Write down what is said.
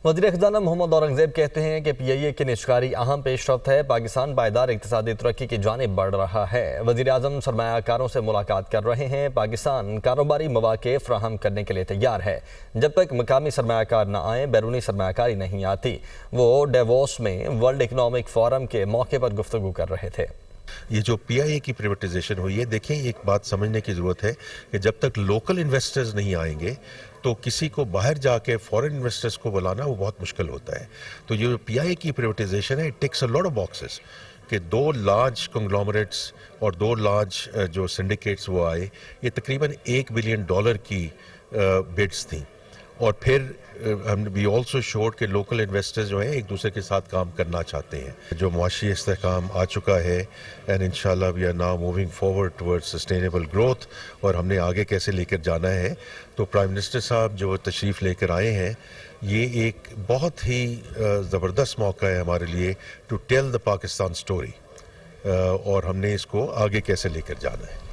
وزیر خزانہ محمد اورنگزیب کہتے ہیں کہ پی آئی اے کی نجکاری اہم پیش رفت ہے، پاکستان پائیدار اقتصادی ترقی کی جانب بڑھ رہا ہے۔ وزیر اعظم سرمایہ کاروں سے ملاقات کر رہے ہیں۔ پاکستان کاروباری مواقع فراہم کرنے کے لیے تیار ہے۔ جب تک مقامی سرمایہ کار نہ آئیں، بیرونی سرمایہ کاری نہیں آتی۔ وہ ڈیووس میں ورلڈ اکنامک فورم کے موقع پر گفتگو کر رہے تھے۔ یہ جو پی آئی اے کی پریویٹائزیشن ہوئی ہے، دیکھیں ایک بات سمجھنے کی ضرورت ہے کہ جب تک لوکل انویسٹرز نہیں آئیں گے تو کسی کو باہر جا کے فورن انویسٹرز کو بلانا وہ بہت مشکل ہوتا ہے۔ تو یہ جو پی آئی اے کی پریویٹائزیشن ہے، it takes a lot of boxes کہ 2 لارج کنگلومریٹس اور 2 لارج جو سنڈیکیٹس وہ آئے، یہ تقریباً $1 بلین کی بڈس تھیں۔ اور پھر وی آلسو شوڈ کہ لوکل انویسٹرز جو ہیں ایک دوسرے کے ساتھ کام کرنا چاہتے ہیں۔ جو معاشی استحکام آ چکا ہے اینڈ انشاءاللہ we are now moving forward towards sustainable growth, اور ہم نے آگے کیسے لے کر جانا ہے۔ تو پرائم منسٹر صاحب جو تشریف لے کر آئے ہیں، یہ ایک بہت ہی زبردست موقع ہے ہمارے لیے to tell the Pakistan story, اور ہم نے اس کو آگے کیسے لے کر جانا ہے۔